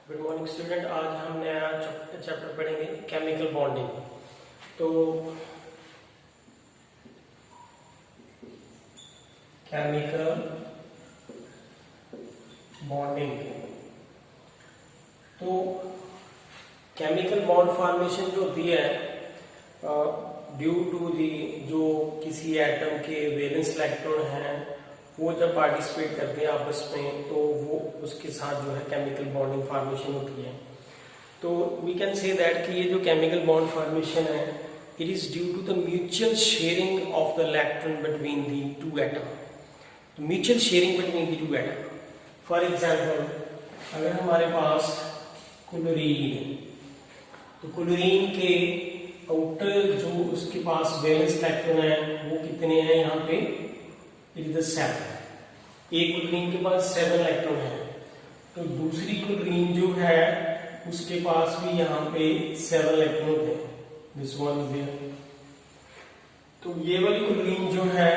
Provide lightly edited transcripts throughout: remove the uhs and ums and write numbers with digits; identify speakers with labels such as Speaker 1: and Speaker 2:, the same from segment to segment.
Speaker 1: Good morning student. आज हम नया चैप्टर पढ़ेंगे केमिकल बॉन्डिंग। तो केमिकल बॉन्डिंग तो केमिकल बॉन्ड फॉर्मेशन जो होती है ड्यू टू दी जो किसी एटम के वैलेंस इलेक्ट्रॉन हैं वो जब पार्टिसिपेट करते हैं आपस में तो वो उसके साथ जो है केमिकल बॉन्डिंग फॉर्मेशन होती है। तो वी कैन से दैट कि ये जो केमिकल बॉन्ड फॉर्मेशन है it is due to the mutual sharing of the electron between the two atom. Mutual sharing between the two atom. For example अगर हमारे पास क्लोरीन, तो क्लोरीन के outer जो उसके पास वैलेंस इलेक्ट्रॉन है वो कितने हैं यहाँ पे, इट इज 7। एक क्लोरीन के पास 7 इलेक्ट्रॉन है, तो दूसरी क्लोरीन जो है उसके पास भी यहाँ पे 7 इलेक्ट्रॉन है। This one is there. तो ये वाली क्लोरीन जो है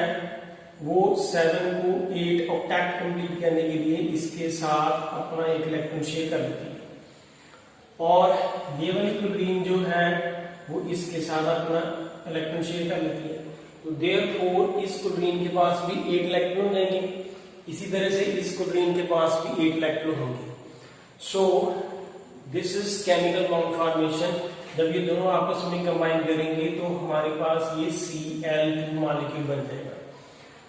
Speaker 1: वो 7 को 8 ऑक्टेट कंप्लीट करने के लिए इसके साथ अपना एक इलेक्ट्रॉन शेयर कर लेती है, और ये वाली क्लोरीन जो है वो इसके साथ अपना इलेक्ट्रॉन शेयर कर लेती है। तो देयरफॉर इस क्लोरीन के पास भी 8 इलेक्ट्रॉन रहेंगे, इसी तरह से इस क्लोरीन के पास भी 8 इलेक्ट्रॉन होंगे। सो this is chemical bond formation. जब ये दोनों आपस में कंबाइन करेंगे तो हमारे पास ये Cl2 मॉलिक्यूल बन जाएगा।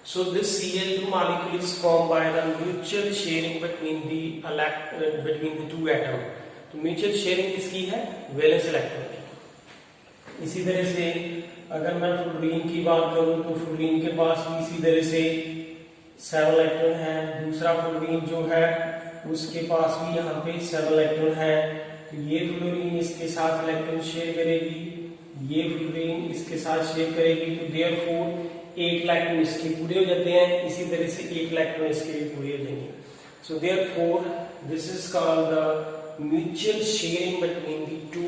Speaker 1: So this Cl2 molecule is form by the mutual sharing between the two atom. तो म्यूचुअल शेयरिंग किसकी है, वैलेंस इलेक्ट्रॉन की। इसी तरह से अगर मैं फ्लोरीन की बात करूं तो फ्लोरीन के पास भी इसी तरह से 7 इलेक्ट्रॉन है। दूसरा फ्लोरीन जो है उसके पास भी यहाँ पे 7 इलेक्ट्रॉन है। तो ये फ्लोरीन इसके साथ इलेक्ट्रॉन शेयर करेगी, ये फ्लोरीन इसके साथ शेयर करेगी। तो देयरफॉर 8 इलेक्ट्रॉन इसके पूरे हो जाते हैं, इसी तरह से 8 इलेक्ट्रॉन इसके भी पूरे हो जाएंगे। सो therefore this is called the mutual sharing between the two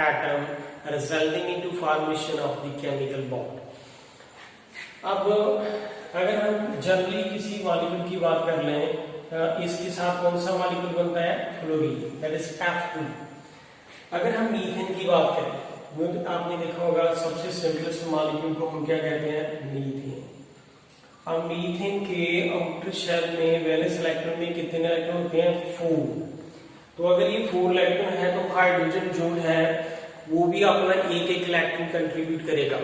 Speaker 1: atom resulting into formation of the chemical bond। अब अगर हम जनरली किसी मॉलिक्यूल की बात कर लें, इसके साथ कौन सा मॉलिक्यूल बनता है, फ्लोरीन, दैट इज F2। अगर हम मीथेन की बात करें, तो आपने देखा होगा सबसे सिंपलेस्ट मॉलिक्यूल को हम क्या कहते हैं, मीथेन। अब मीथेन के आउटर शेल में वैलेंस इलेक्ट्रॉन में कितने इलेक्ट्रॉन होते हैं, 4। तो अगर ये 4 इलेक्ट्रॉन है तो हाइड्रोजन जो है वो भी अपना एक इलेक्ट्रॉन कंट्रीब्यूट करेगा।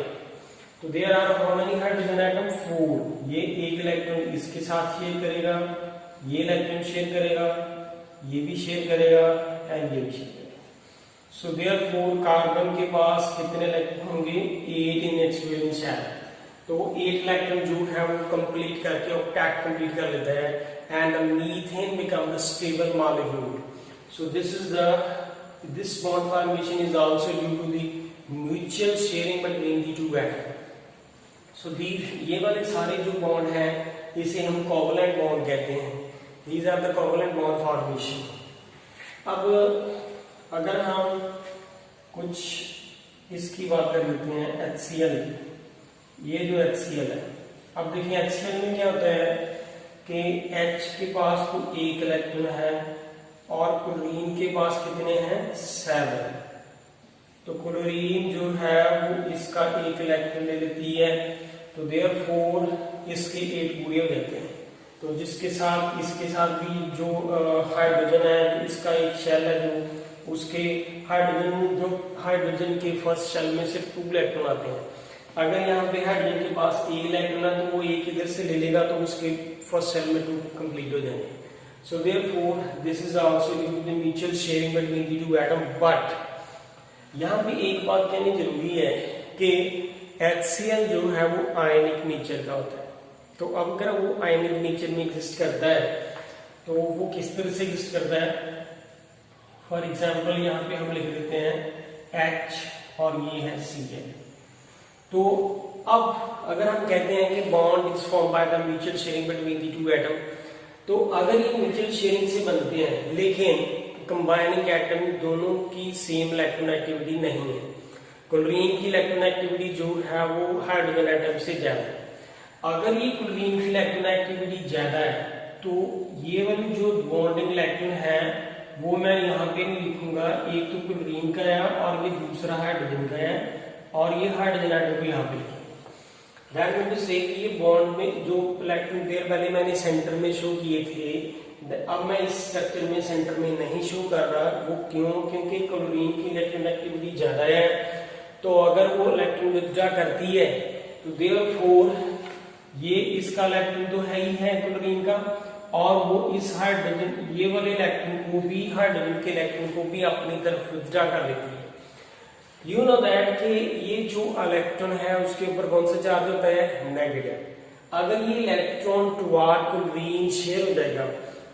Speaker 1: तो there are how many hydrogen atom, 4। ये एक इलेक्ट्रॉन इसके साथ शेयर करेगा, ये इलेक्ट्रॉन शेयर करेगा, ये भी शेयर करेगा एंड ये भी शेयर करेगा। सो देयरफॉर कार्बन के पास कितने इलेक्ट्रॉन होंगे, 8 इन इट्स वैलेंस शेल। तो 8 इलेक्ट्रॉन जो है वो कंप्लीट करके ऑक्टेट कंप्लीट कर लेता है and methane become the stable molecule. So this bond formation is also due to the mutual sharing between the two atoms। so these ये वाले सारे जो बॉन्ड हैं इसे हम कोवलेंट बॉन्ड कहते हैं। these are the covalent bond formation। अब अगर हम कुछ इसकी बात कर लेते हैं, HCl। ये जो HCl है, अब देखिए HCl में क्या होता है कि H के पास तो एक इलेक्ट्रॉन है और क्लोरीन के पास कितने हैं, 7। तो क्लोरीन जो है वो इसका एक इलेक्ट्रॉन ले लेती है, तो देयरफॉर इसके 8 पूरे हो जाते हैं। तो जिसके साथ इसके साथ भी जो हाइड्रोजन है, इसका एक शेल है जो उसके हाइड्रोजन के फर्स्ट शेल में सिर्फ 2 इलेक्ट्रॉन आते हैं। अगर यहाँ पे हाइड्रोजन के पास एक इलेक्ट्रॉन है तो वो एक इधर से ले लेगा, तो उसके फर्स्ट शेल में 2 कंप्लीट हो जाएंगे। So therefore this is also due to the mutual sharing between the two atom। but यहाँ पे एक बात कहनी जरूरी है कि HCl जो है वो आयनिक नेचर का होता है। तो अब अगर वो आयनिक नेचर में एग्जिस्ट करता है तो वो किस तरह से एग्जिस्ट करता है, फॉर एग्जाम्पल यहाँ पे हम लिख देते हैं H और ये है Cl। तो अब अगर हम कहते हैं कि bond is form by the mutual sharing between the two atom, तो अगर ये म्यूचुअल शेयरिंग से बनते हैं लेकिन कंबाइनिंग एटम दोनों की सेम इलेक्ट्रॉन एक्टिविटी नहीं है, क्लोरीन की इलेक्ट्रॉन एक्टिविटी जो है वो हाइड्रोजन एटम से ज्यादा है। अगर ये क्लोरीन की इलेक्ट्रॉन एक्टिविटी ज्यादा है तो ये वाली जो बॉन्डिंग इलेक्ट्रॉन है वो मैं यहाँ पे नहीं लिखूंगा, एक तो क्लोरीन का है और ये दूसरा हाइड्रोजन का है और ये हाइड्रोजन आइटम को यहाँ पे लिखेंगे। दैट मीन टू से ये बॉन्ड में जो इलेक्ट्रॉन पेयर पहले मैंने सेंटर में शो किए थे, अब मैं इस स्ट्रक्चर में सेंटर में नहीं शो कर रहा। वो क्यों? क्योंकि क्लोरीन की इलेक्ट्रॉन एक्टिविटी ज्यादा है, तो अगर वो इलेक्ट्रॉन विथड्रॉ करती है तो देयरफॉर ये इसका इलेक्ट्रॉन तो है ही है क्लोरीन का, और वो इस हाइड्रोजन ये वाले इलेक्ट्रॉन को भी, हाइड्रोजन के इलेक्ट्रॉन को भी अपनी तरफ विथड्रॉ कर लेती है। यू नो दैट कि ये जो इलेक्ट्रॉन है उसके ऊपर कौन सा चार्ज होता है? नेगेटिव। अगर ये इलेक्ट्रॉन टुवर्ड क्लोरीन शेयर हो जाएगा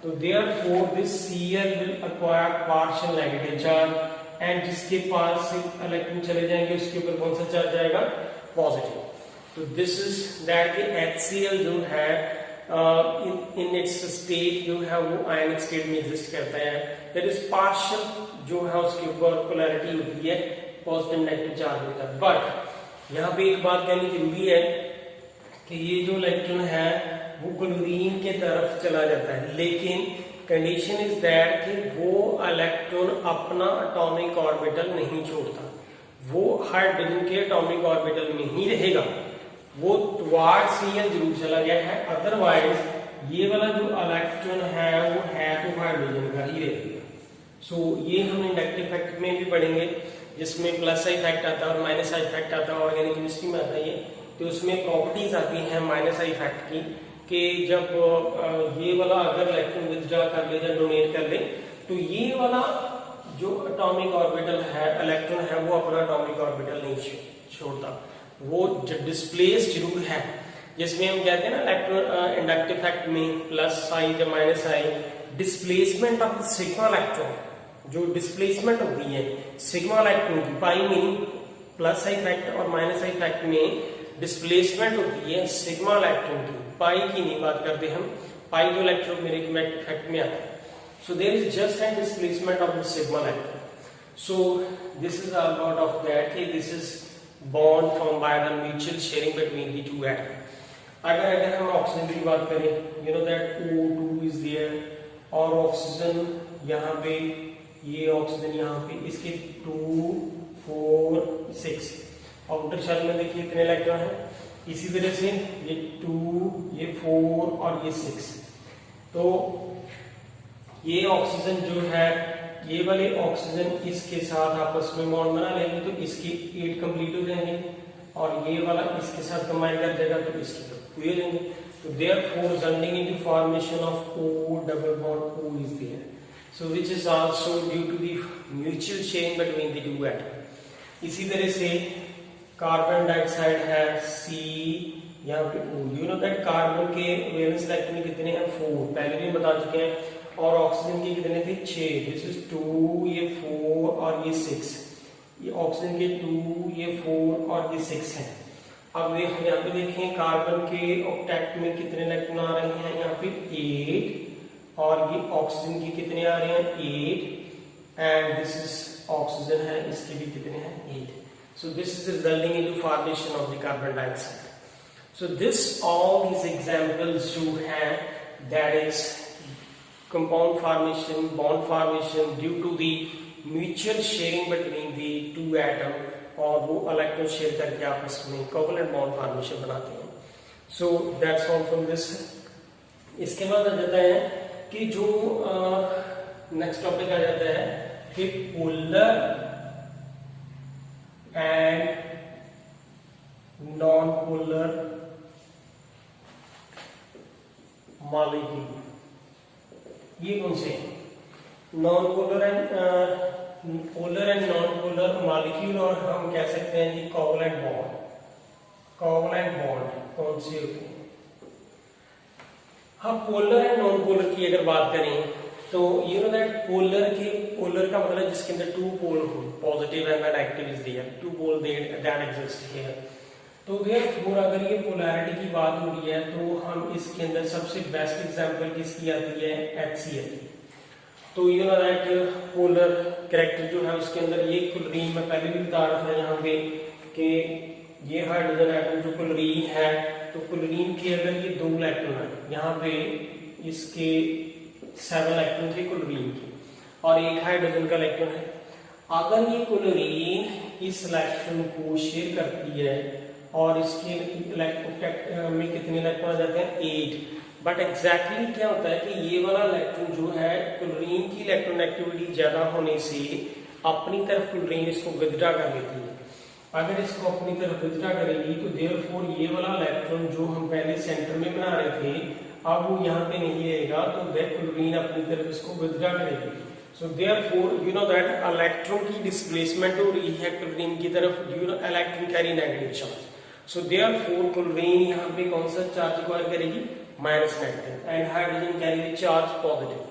Speaker 1: तो therefore this Cl will acquire partial negative charge, and जिसके पास इलेक्ट्रॉन चले जाएंगे उसके ऊपर कौन सा चार्ज आएगा? पॉजिटिव। तो दिस इज दैट कि HCl जो है इन इट्स स्टेट जो है वो आयनिक स्टेट में एग्जिस्ट करता है। दैट इज पार्शियल जो है उसके ऊपर पोलैरिटी होती है, पॉजिटिव नेगेटिव चार्ज होता है। बट यहाँ पे एक बात कहनी जरूरी है कि ये जो इलेक्ट्रॉन है वो क्लोरीन के तरफ चला जाता है, लेकिन कंडीशन इज दैट कि वो इलेक्ट्रॉन अपना एटॉमिक ऑर्बिटल नहीं छोड़ता, वो हाइड्रोजन के एटॉमिक ऑर्बिटल में ही रहेगा। वो टुवर्ड Cl जरूर चला गया है, अदरवाइज ये वाला जो इलेक्ट्रॉन है वो है तो हाइड्रोजन का ही रहेगा। सो ये हम इंडक्टिव इफेक्ट में भी पढ़ेंगे, जिसमें प्लस आई इफेक्ट आता है और माइनस आई इफेक्ट आता है, ऑर्गेनिक केमिस्ट्री में आता है ये। तो उसमें प्रॉपर्टीज आती हैं माइनस आई इफेक्ट की, कि जब ये वाला अगर इलेक्ट्रॉन विथड्रॉ कर ले या डोनेट कर ले तो ये वाला जो एटॉमिक ऑर्बिटल है, इलेक्ट्रॉन है, वो अपना एटॉमिक ऑर्बिटल नहीं छोड़ता, वो डिस्प्लेस जरूर है। जिसमें हम कहते हैं ना इलेक्ट्रॉन इंडक्टिव इफेक्ट में प्लस आई या minus I, displacement of the sigma electron, जो डिस्प्लेसमेंट होती है सिग्मा इलेक्ट्रॉन की, पाई मीनिंग प्लस आई इफेक्ट और माइनस आई इफेक्ट में डिस्प्लेसमेंट होती है सिग्मा इलेक्ट्रॉन की, पाई की नहीं बात करते हम, पाई जो इलेक्ट्रोमैग्नेटिक इफेक्ट में आता है। So there is just an displacement of the sigma electron. So this is about of that कि this is bond form by the mutual sharing between the two atom. अगर हम ऑक्सीजन की बात करें, you know that O2 is there, और oxygen यहाँ पे, ये ऑक्सीजन यहाँ पे, इसके 2 4 6 आउटर शेल में देखिए कितने इलेक्ट्रॉन है। इसी तरह से ये 2 ये 4 और ये 6, तो ये ऑक्सीजन जो है, ये वाले ऑक्सीजन इसके साथ आपस में बॉन्ड बना लेंगे तो इसके 8 कंप्लीट हो जाएंगे, और ये वाला इसके साथ कंबाइन कर देगा तो इसके पूरे हो जाएंगे। तो therefore resulting into formation of O double bond O is there, so which is also due to the mutual sharing between the two atom. इसी तरह से कार्बन डाइऑक्साइड है C, यहाँ पे O। You know that carbon के valence electron कितने हैं? 4, पहले भी बता चुके हैं, और ऑक्सीजन के कितने थे? 6। दिस इज 2, ये 4 और ये 6, ये ऑक्सीजन के 2, ये 4 और ये 6 हैं। अब यहाँ पे देखें कार्बन के ऑक्टेट में कितने इलेक्ट्रॉन आ रहे हैं? यहाँ पे 8, और ये ऑक्सीजन के कितने आ रहे हैं? 8, एंड दिस इज ऑक्सीजन है, इसके भी कितने हैं? 8। So this is resulting into formation of the carbon dioxide. So this all these examples जो है, that is compound formation, bond formation due to the mutual sharing between the two atom, और वो electron share करके आपस में covalent bond formation बनाते हैं। So that's all from this. इसके बाद आ जाता है कि जो नेक्स्ट टॉपिक आ जाता है कि polar and non polar molecule. ये कौन से? Non polar and polar and non polar molecule, और हम कह सकते हैं जी कोवलेंट बॉन्ड। कोवलेंट बॉन्ड कौन से होते हैं? हम पोलर एंड नॉन पोलर की अगर बात करें तो यू नो दैट पोलर का मतलब जिसके अंदर 2 पोल हो, positive and negative is there, 2 pole that exist here. तो देयरफॉर अगर ये पोलैरिटी की बात हो रही है तो हम इसके अंदर सबसे बेस्ट एग्जांपल किसकी आती है? HCl। तो you know that polar character जो है उसके अंदर ये क्लोरीन, मैं पहले भी बता रहा था यहाँ पे कि ये हाइड्रोजन एटम जो क्लोरीन है, तो क्लोरीन के अगर ये 2 इलेक्ट्रॉन है, यहाँ पे इसके 7 इलेक्ट्रॉन थे क्लोरीन के, और एक हाइड्रोजन का इलेक्ट्रॉन है। अगर ये क्लोरीन इस इलेक्ट्रॉन को शेयर करती है और इसके इलेक्ट्रॉन में कितने इलेक्ट्रॉन आ जाते हैं 8, बट एग्जैक्टली क्या होता है कि ये वाला इलेक्ट्रॉन जो है क्लोरीन की इलेक्ट्रॉन एक्टिविटी ज्यादा होने से अपनी तरफ क्लोरीन इसको विथड्रॉ कर लेती है। अगर इसको अपनी तरफ विथड्रॉ करेगी तो देयरफॉर ये वाला इलेक्ट्रॉन जो हम पहले सेंटर में बना रहे थे अब वो यहाँ पे नहीं रहेगा, तो दैट क्लोरीन अपनी तरफ इसको विथड्रॉ करेगी। So therefore you know that electron की डिस्प्लेसमेंट हो रही है क्लोरीन की तरफ, you know electron carry negative charge. So therefore chlorine यहाँ पे कौन सा चार्ज एक्वायर करेगी, minus negative, and hydrogen carry charge positive.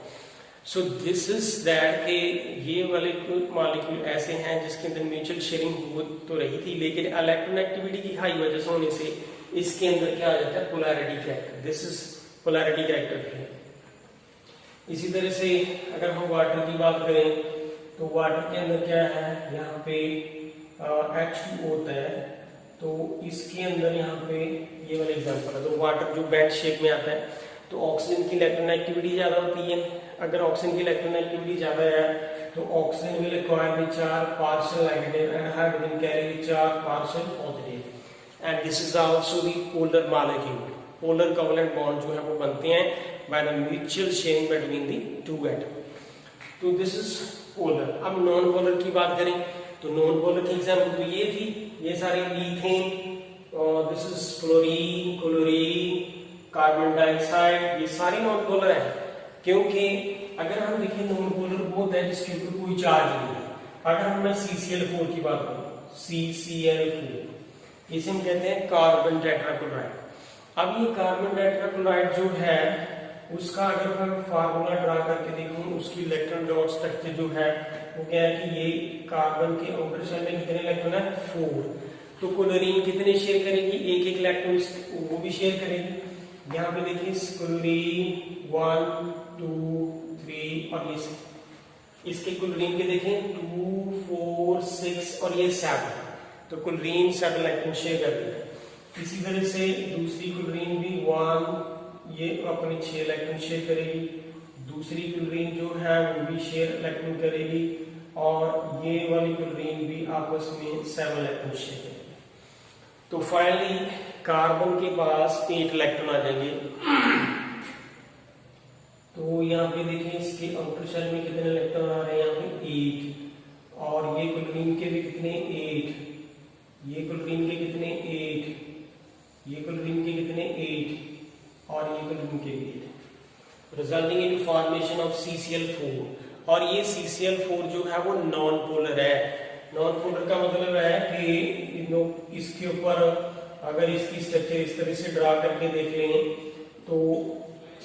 Speaker 1: So this is that के ये वाले मॉलिक्यूल ऐसे हैं जिसके अंदर म्यूचुअल शेयरिंग हो तो रही थी, लेकिन इलेक्ट्रॉन एक्टिविटी की हाई वजह से होने से इसके अंदर क्या आ जाता है, polarity character. This is polarity character है। इसी तरह से अगर हम वाटर की बात करें तो वाटर के अंदर क्या है, यहाँ पे H2O होता है, तो इसके अंदर यहाँ पे ये वाला एग्जांपल है। तो वाटर जो बेड शेप में आता है तो ऑक्सीजन की इलेक्ट्रॉन एक्टिविटी ज्यादा होती है। अगर ऑक्सीजन की इलेक्ट्रॉन एक्टिविटी ज्यादा है तो oxygen will acquire the charge partial negative and hydrogen carry the charge partial positive, and this is also the polar molecule. Polar covalent bond जो है वो बनते हैं bye the mutual sharing between the two atom. तो this is polar. अब non polar की बात करें तो नॉन पोलर की एग्जांपल तो ये थी, ये सारे methane, this is chlorine, chlorine, carbon dioxide, ये सारी नॉन पोलर है। क्योंकि अगर हम देखें नॉन पोलर वो होता है जिसके ऊपर कोई चार्ज नहीं है। अगर हम CCl4 की बात करें, CCl4 इसे हम कहते हैं कार्बन टेट्राक्लोराइड। अब ये कार्बन टेट्राक्लोराइड जो है उसका अगर हम फार्मूला ड्रा करके देखें, उसकी इलेक्ट्रॉन डॉट स्ट्रक्चर जो है वो क्या है कि ये कार्बन के आउटर शेल में कितने इलेक्ट्रॉन है 4, तो क्लोरीन कितने शेयर करेगी, एक एक इलेक्ट्रॉन वो भी शेयर करेगी। यहाँ पे देखिए क्लोरीन 1 2 3 और ये इसके क्लोरीन के देखें 2 4 6 और ये 7, तो क्लोरीन 7 इलेक्ट्रॉन शेयर करती है। इसी तरह से दूसरी क्लोरीन भी 1 ये अपने 6 इलेक्ट्रॉन शेयर करेगी, दूसरी क्लोरीन जो है वो भी शेयर इलेक्ट्रॉन करेगी, और ये वाली क्लोरीन भी आपस में 7 इलेक्ट्रॉन शेयर करेगी। तो फाइनली कार्बन के पास 8 इलेक्ट्रॉन आ जाएंगे। तो यहाँ पे देखिए इसके आउटर शेल में कितने इलेक्ट्रॉन आ रहे हैं, यहाँ पे 8, और ये क्लोरीन के भी कितने 8, ये क्लोरीन के कितने 8, ये क्लोरीन के कितने 8, और ये क्लोरीन के भी 8, resulting in formation of CCl4। और ये CCl4 जो है वो नॉन पोलर है। नॉन पोलर का मतलब है कि इसके ऊपर अगर इसकी स्ट्रक्चर इस तरह से ड्रा करके देख लें तो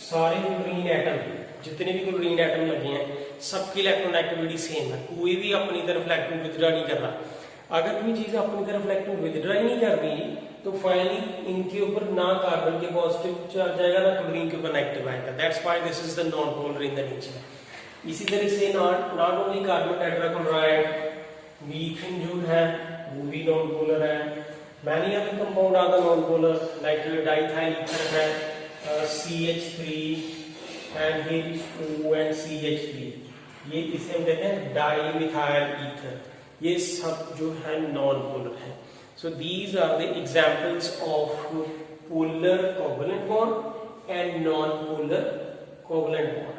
Speaker 1: सारे क्लोरीन एटम, जितने भी क्लोरीन एटम लगे हैं, सबकी इलेक्ट्रॉन एक्टिविटी सेम है, कोई भी अपनी तरफ इलेक्ट्रॉन विथड्रॉ नहीं कर रहा। अगर कोई चीज अपनी तरफ इलेक्ट्रॉन विथड्रॉ ही नहीं कर रही तो फाइनली इनके ऊपर ना कार्बन के पॉजिटिव चार्ज आएगा ना क्लोरीन के ऊपर नेगेटिव आएगा। That's why this is the non polar in the nature. इसी तरह से not only carbon tetrachloride, methane जो है वो भी नॉन पोलर है। Many other compound are the non polar, like diethyl ether है CH3 and here is O and CH3, ये इसे हम कहते हैं डाइमिथाइल ईथर। ये सब जो है नॉन पोलर है। So these are the examples of polar covalent bond and non-polar covalent bond.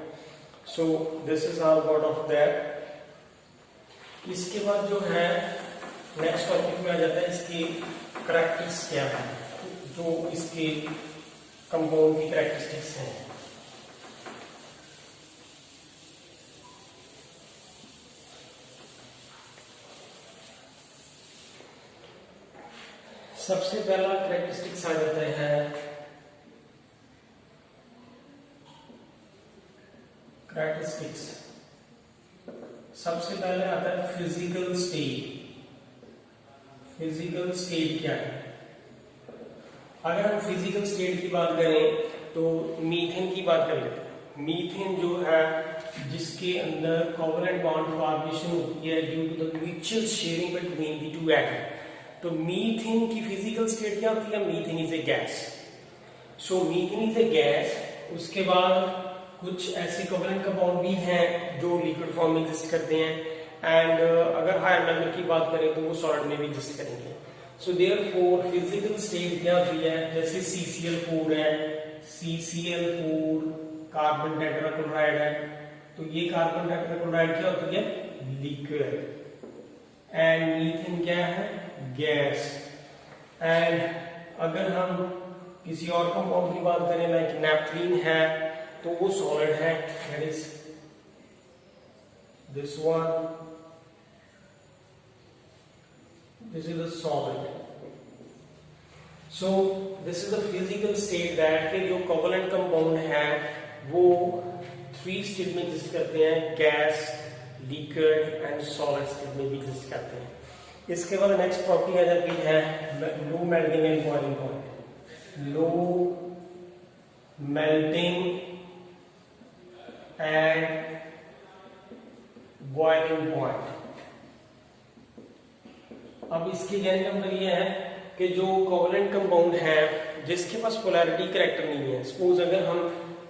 Speaker 1: So this is our part of that. इसके बाद जो है नेक्स्ट टॉपिक में आ जाता है इसकी करैक्टरिस्टिक्स क्या है, जो इसके कंपाउंड की करैक्टरिस्टिक्स हैं। सबसे पहला करैक्टरिस्टिक्स आ जाता है करैक्टरिस्टिक्स। सबसे पहले आता है फिजिकल स्टेट। फिजिकल स्टेट क्या है? अगर हम फिजिकल स्टेट की बात करें तो मीथेन की बात कर लेते हैं। मीथेन जो है जिसके अंदर कोवलेंट बॉन्ड फॉर्मेशन होती है due to the mutual sharing between the two atom. तो मीथेन की फिजिकल स्टेट क्या होती है? Methane is a gas. So methane is a gas. उसके बाद कुछ ऐसे कोवलेंट कंपाउंड भी हैं जो लिक्विड फॉर्म में एग्जिस्ट करते हैं, एंड अगर हायर लेवल की बात करें तो वो सॉलिड में भी एग्जिस्ट करेंगे। सो देयरफॉर फिजिकल स्टेट क्या होती है, जैसे CCl4 है, CCl4 कार्बन टेट्राक्लोराइड है, तो ये कार्बन टेट्राक्लोराइड क्या होती है, लिक्विड, एंड मीथेन क्या है, गैस। एंड अगर हम किसी और कंपाउंड की बात करें लाइक नेपथलीन है तो वो सॉलिड है, that is this one, this is the solid. So this is the physical state that के जो कोवलेंट कंपाउंड है वो 3 स्टेट में एग्जिस्ट करते हैं, gas, liquid and solid state में भी एग्जिस्ट करते हैं। इसके बाद नेक्स्ट प्रॉपर्टी आ जाती है low melting and boiling point. Low melting and boiling point. अब इसकी कहने का मतलब ये है कि जो कोवलेंट कंपाउंड है जिसके पास पोलैरिटी करैक्टर नहीं है, सपोज अगर हम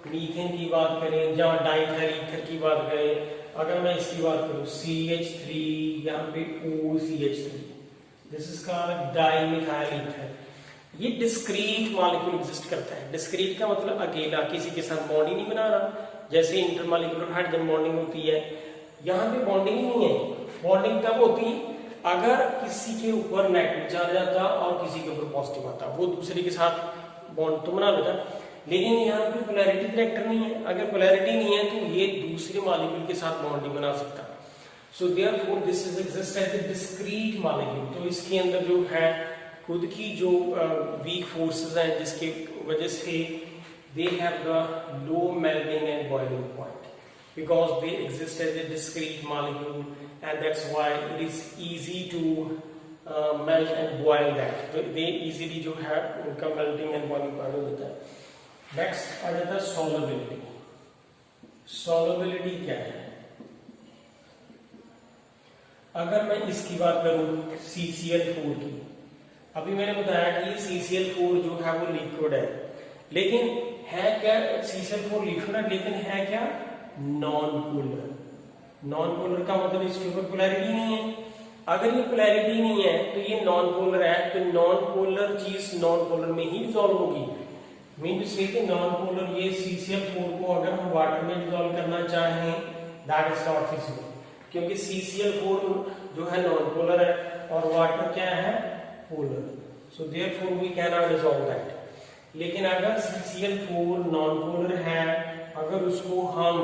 Speaker 1: मीथेन की बात करें या डाइथाइल ईथर की बात करें, अगर मैं इसकी बात करूं CH3, यहाँ पे OCH3, this is called dimethyl ether. ये डिस्क्रीट मॉलिक्यूल एग्जिस्ट करता है। डिस्क्रीट का मतलब अकेला, किसी के साथ बॉन्ड ही नहीं बना रहा, जैसे इंटरमॉलिक्यूलर हाइड्रोजन बॉन्डिंग होती है, यहाँ पे बॉन्डिंग ही नहीं है। बॉन्डिंग तब होती अगर किसी के ऊपर नेगेटिव चार्ज आता और किसी के ऊपर पॉजिटिव आता, वो दूसरे के साथ बॉन्ड तो बना लेता, लेकिन यहाँ पे पोलैरिटी करैक्टर नहीं है। अगर पोलैरिटी नहीं है तो ये दूसरे मॉलिक्यूल के साथ बॉन्ड नहीं बना सकता। So therefore this is exist as a discrete molecule. तो इसके अंदर जो है खुद की जो वीक फोर्सेस हैं जिसके वजह से they have the low melting and boiling point because they exist as a discrete molecule, and that's why it is easy to melt and boil that. So they easily जो है उनका melting and boiling point हो जाता है। Next आ जाता है solubility। solubility क्या है? अगर मैं इसकी बात करूं CCl4 की, अभी मैंने बताया कि CCl4 जो है वो लिक्विड है, लेकिन है क्या CCl4 लिक्विड है, लेकिन है क्या नॉन पोलर। नॉन पोलर का मतलब इसके ऊपर पोलैरिटी नहीं है। अगर ये पोलैरिटी नहीं है तो ये नॉन पोलर है, तो नॉन पोलर चीज नॉन पोलर में ही डिसॉल्व होगी। मीन टू से नॉन पोलर ये CCl4 को अगर हम वाटर में डिसॉल्व करना चाहें दैट इज नॉट फिजिबल, क्योंकि CCl4 जो है नॉन पोलर है और वाटर क्या है, polar. So therefore we can not dissolve that. लेकिन अगर CCl4 नॉन पोलर है, अगर उसको हम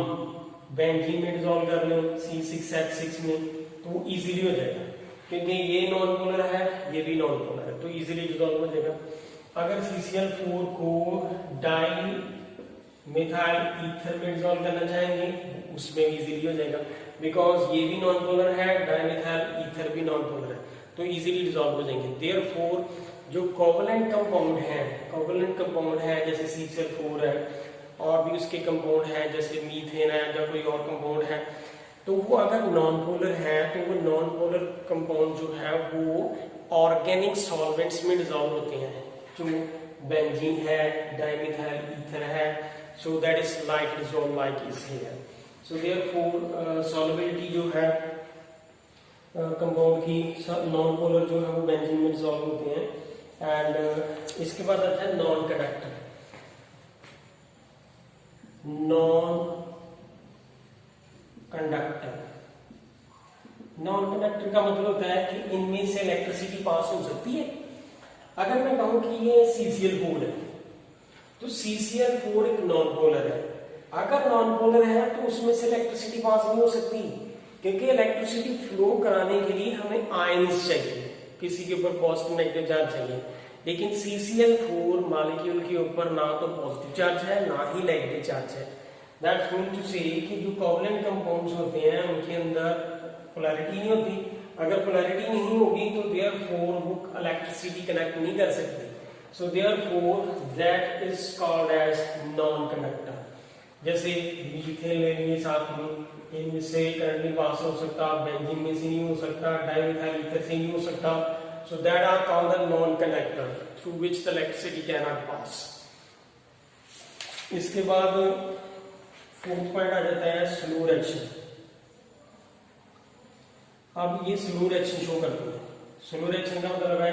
Speaker 1: बेंजीन में डिसॉल्व कर लें C6H6 में तो इजीली हो जाएगा, क्योंकि ये नॉन पोलर है ये भी नॉन पोलर है, तो इजीली डिसॉल्व हो जाएगा। अगर CCl4 को डाई मिथाइल ईथर में डिसॉल्व करना चाहेंगे उसमें भी इजीली हो जाएगा, बिकॉज ये भी नॉन पोलर है, डाइमिथाइल ईथर भी नॉन पोलर है, तो इजीली डिसॉल्व हो जाएंगे। देयरफॉर जो कोवलेंट कंपाउंड है जैसे CCl4 है और भी उसके कंपाउंड है जैसे मीथेन है या कोई और कंपाउंड है, तो वो अगर नॉन पोलर है तो वो नॉन पोलर कंपाउंड जो है वो ऑर्गेनिक सॉल्वेंट्स में डिसॉल्व होते हैं, जो बेंजीन है, डाइमिथाइल ईथर है, so that is like dissolve like is here. So therefore solubility जो है कंपाउंड की, नॉन पोलर जो है वो बेंजीन में डिसॉल्व होते हैं। एंड इसके बाद आता है नॉन कंडक्टर। नॉन कंडक्टर का मतलब होता है कि इनमें से इलेक्ट्रिसिटी पास हो सकती है। अगर मैं कहूं कि ये CCl4 है तो CCl4 एक नॉन पोलर है। अगर नॉन पोलर है तो उसमें से इलेक्ट्रिसिटी पास नहीं हो सकती, क्योंकि इलेक्ट्रिसिटी फ्लो कराने के लिए हमें आयंस चाहिए, किसी के ऊपर पॉजिटिव नेगेटिव चार्ज चाहिए। लेकिन CCl4 मॉलिक्यूल के ऊपर ना तो पॉजिटिव चार्ज है ना ही नेगेटिव चार्ज है। दैट्स मीन टू से कि जो कोवलेंट कंपाउंड्स होते हैं उनके अंदर पोलैरिटी नहीं होती। अगर पोलैरिटी नहीं होगी तो देयरफॉर वो इलेक्ट्रिसिटी कनेक्ट नहीं कर सकते। So therefore that is called as non conductor. जैसे मीथेन ले लिए साथ में, इनमें से करंट पास हो सकता, बेंजीन में से नहीं हो सकता, डाइमिथाइल ईथर से नहीं हो सकता। So that are called the non-conductor through which the electricity cannot pass. इसके बाद फोर्थ पॉइंट आ जाता है स्लो रिएक्शन। अब ये स्लो रिएक्शन शो करती है। स्लो रिएक्शन का मतलब है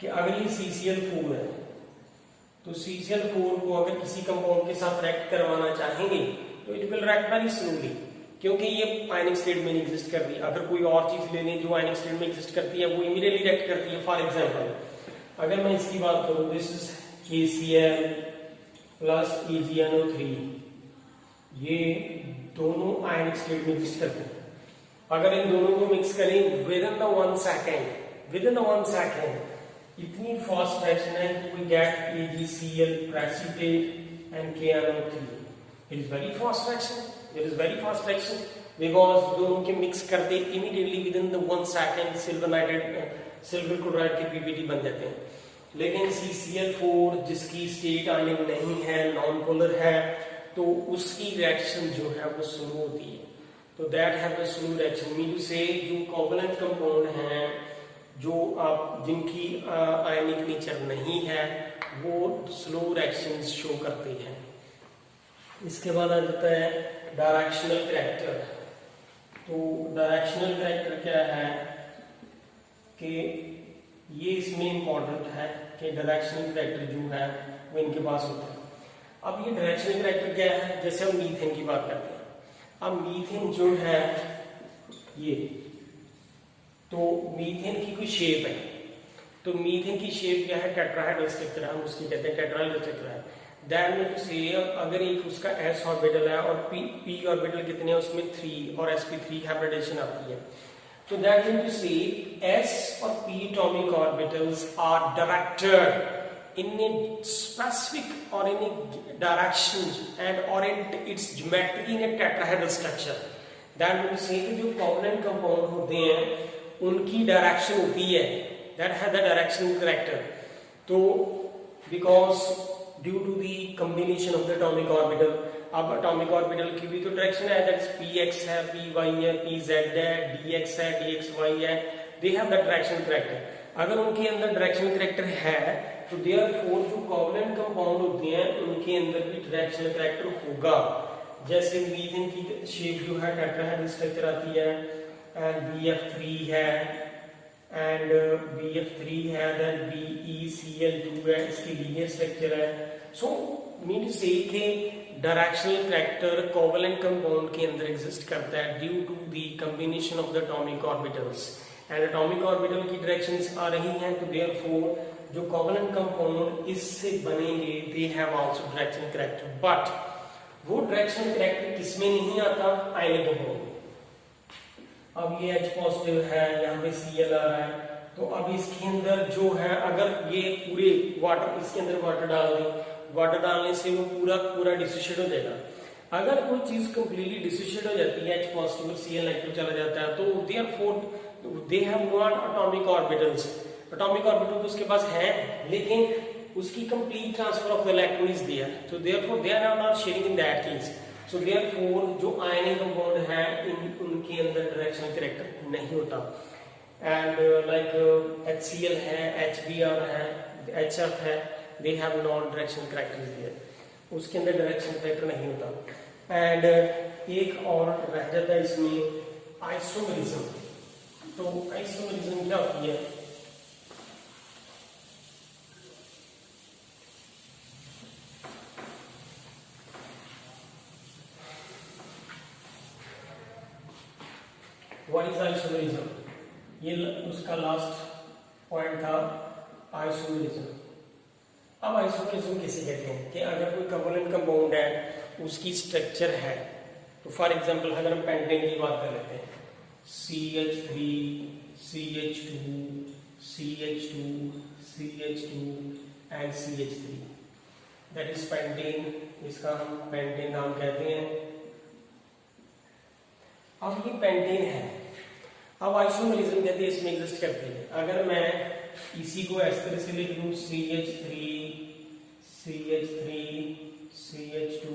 Speaker 1: कि अगर ये CCl4 है तो CCl4 को अगर किसी कंपाउंड के साथ रिएक्ट करवाना चाहेंगे तो it will react very slowly, क्योंकि ये आयनिक स्टेट में एग्जिस्ट कर रही है। अगर कोई और चीज ले लें जो आयनिक स्टेट में एग्जिस्ट करती है वो इमीडिएटली रिएक्ट करती है। फॉर एग्जांपल अगर मैं इसकी बात करूं, this is KCl plus AgNO3, ये दोनों आयनिक स्टेट में एग्जिस्ट करते हैं। अगर इन दोनों को मिक्स करें विद इन द 1 सेकेंड इतनी फास्ट रिएक्शन है कि we get AgCl precipitate and KNO3। It is very fast reaction, because दोनों के मिक्स करते immediately within the 1 second silver chloride के PBT बन जाते हैं। लेकिन CCl4 जिसकी स्टेट आयनिक नहीं है, नॉन पोलर है, तो उसकी रिएक्शन जो है वो स्लो होती है। तो that have the slow reaction, mean to say जो कोवलेंट कंपाउंड हैं जो आप जिनकी आयनिक नेचर नहीं है वो स्लो रिएक्शंस शो करते हैं। इसके बाद आ जाता है डायरेक्शनल कैरेक्टर। तो डायरेक्शनल कैरेक्टर क्या है कि ये इसमें इंपॉर्टेंट है कि डायरेक्शनल कैरेक्टर जो है वो इनके पास होता है। अब ये डायरेक्शनल कैरेक्टर क्या है, जैसे हम मीथेन की बात करते हैं। अब मीथेन जो है ये, तो मीथेन की कोई शेप है, तो मीथेन की शेप क्या है, टेट्राहेड्रल स्ट्रक्चर, हम उसकी कहते हैं टेट्राहेड्रल स्ट्रक्चर है। दैट मीन टू से अगर एक उसका s ऑर्बिटल है और p ऑर्बिटल कितने हैं उसमें 3 और sp3 हाइब्रिडेशन आती है, तो that mean to say s और p atomic orbitals are directed in a specific or in a direction and orient its geometry in a tetrahedral structure. That means say कि जो covalent compound होते हैं उनकी direction होती है, that has the directional character. तो because due to the combination of the atomic orbital, अब atomic orbital की भी तो डायरेक्शन है, that is px है, py है, pz है, dx है, dxy है, they have the directional character. अगर उनके अंदर डायरेक्शनल कैरेक्टर है तो देयरफॉर जो कोवलेंट कंपाउंड होते हैं उनके अंदर भी डायरेक्शनल कैरेक्टर होगा। जैसे मीथेन की शेप जो है टेट्राहेड्रल स्ट्रक्चर आती है एंड BF3 है एंड BF3 है, देन BeCl2 है, इसकी लीनियर स्ट्रक्चर है। सो मीन टू से कि डायरेक्शनल कैरेक्टर कोवलेंट कंपाउंड के अंदर एग्जिस्ट करता है due to the combination of the atomic orbitals and atomic orbital की डायरेक्शंस आ रही हैं, तो देयरफॉर जो कोवलेंट कंपाउंड इससे बनेंगे they have also directional character. But वो डायरेक्शनल कैरेक्टर किसमें नहीं आता, आयनिक कंपाउंड में। अब ये H पॉजिटिव है, यहाँ पे Cl आ रहा है, तो अब इसके अंदर जो है अगर ये पूरे वाटर इसके अंदर वाटर डाल दें, वाटर डालने से वो पूरा डिसोशिएट हो जाएगा। अगर कोई चीज कंप्लीटली डिसोशिएट हो जाती है, H पॉजिटिव और Cl नेगेटिव चला जाता है, तो therefore they have not atomic orbitals. Atomic orbital तो उसके पास है लेकिन उसकी complete transfer of the electron is there, so therefore they are not sharing in that case. So therefore जो आयनिक कंपाउंड है उनके अंदर डायरेक्शनल कैरेक्टर नहीं होता। एंड लाइक HCl है, HBr है, HF है, they have non directional characters there, उसके अंदर डायरेक्शनल कैरेक्टर नहीं होता। एंड एक और रह जाता है इसमें आइसोमेरिज्म। तो आइसोमेरिज्म क्या होती है, व्हाट इज आइसोमेरिज्म, ये उसका लास्ट पॉइंट था आइसोमेरिज्म। अब आइसोमेरिज्म किसे कहते हैं कि अगर कोई कोवलेंट कंपाउंड है उसकी स्ट्रक्चर है, तो फॉर एग्जांपल अगर हम पेंटेन की बात कर लेते हैं, CH3 CH2 CH2 CH2 and CH3, that is pentane, इसका हम पेंटेन नाम कहते हैं। अब ये पेंटेन है, अब आइसोमेरिज्म कहते हैं इसमें एग्जिस्ट करती है। अगर मैं इसी को इस तरह से लिख दूं CH3 CH3 CH2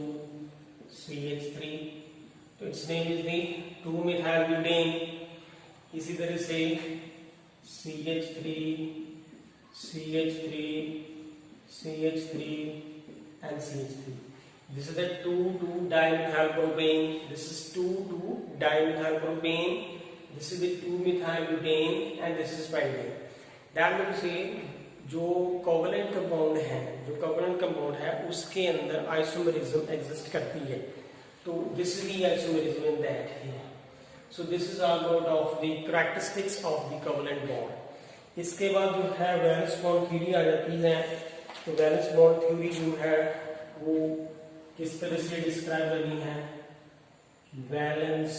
Speaker 1: CH3, तो it's name is the 2-methyl butane। इसी तरह से CH3 CH3 CH3 and CH3, This is the 2,2-dimethylpropane. This is 2,2-dimethylpropane. This is the 2-methylbutane and this is pentane. That means say जो covalent compound है उसके अंदर isomerism exist करती है. तो this is the isomerism in that here. So this is all about of the characteristics of the covalent bond. इसके बाद जो है वैलेंस बॉन्ड थ्योरी आ जाती है. तो वैलेंस बॉन्ड थ्योरी जो है वो किस तरह से डिस्क्राइब करनी है. Valence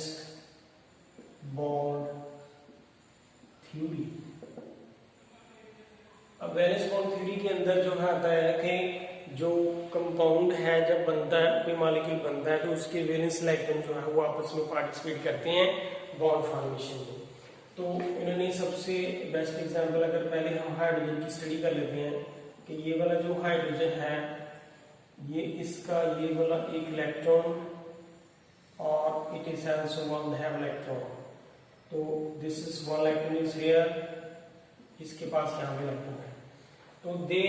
Speaker 1: bond theory. अब वैलेंस बॉन्ड थ्योरी के अंदर जो है आता है कि जो कंपाउंड है जब बनता है, कोई मॉलिक्यूल बनता है, तो उसके वैलेंस इलेक्ट्रॉन जो है वो आपस में पार्टिसिपेट करते हैं बॉन्ड फॉर्मेशन में. तो इन्होंने सबसे बेस्ट एग्जांपल अगर पहले हम हाइड्रोजन की स्टडी कर लेते हैं कि ये वाला जो हाइड्रोजन है ये इसका ये वाला एक इलेक्ट्रॉन और it is also one have electron. तो this is one electron is here, इसके पास यहाँ पे इलेक्ट्रॉन है. तो they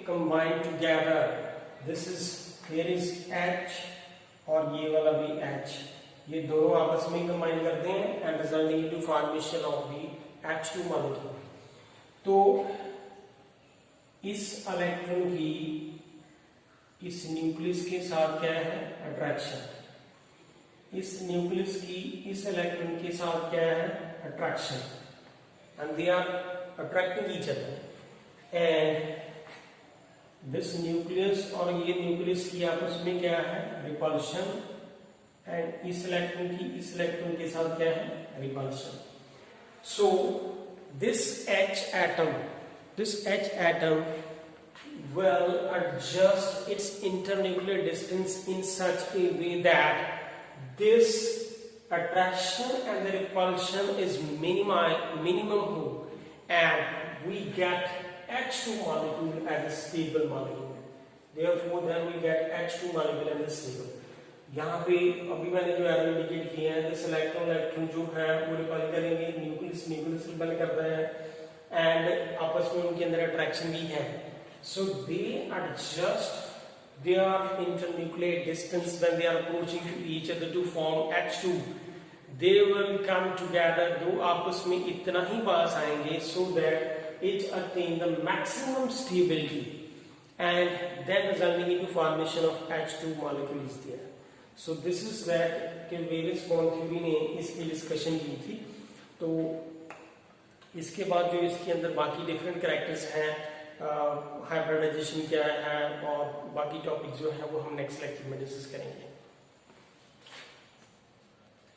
Speaker 1: combine together. This is here is H और ये वाला भी H. ये दोनों आपस में कंबाइन करते हैं and resulting into formation of the H2 molecule. तो इस इलेक्ट्रॉन की इस न्यूक्लियस के साथ क्या है अट्रैक्शन. इस न्यूक्लियस की इस इलेक्ट्रॉन के साथ क्या है attraction and they are attracting each other and this nucleus और ये न्यूक्लियस की आपस में क्या है रिपल्शन एंड इस इलेक्ट्रॉन की इस इलेक्ट्रॉन के साथ क्या है repulsion. So this H atom will adjust its internuclear distance in such a way that this attraction and the repulsion is minimum हो and we get H2 molecule as a stable molecule. Therefore, then we get H2 molecule as a stable. यहाँ पे अभी मैंने जो arrow indicate किए हैं this electron जो है वो रिपल करेंगे, न्यूक्लियस रिपल करता है एंड आपस में उनके अंदर अट्रैक्शन भी है. सो दे adjust their internuclear distance when they are approaching to each other to form H2. They will come together, दो आपस में इतना ही पास आएंगे so that each attain the maximum stability and then resulting into formation of H2 molecule is there. So this is that कि valence bond theory ने इसकी discussion की थी. तो इसके बाद जो इसके अंदर बाकी डिफरेंट कैरेक्टर्स हैं, हाइब्रिडाइजेशन क्या है और बाकी टॉपिक जो है वो हम नेक्स्ट लेक्चर में डिस्कस करेंगे.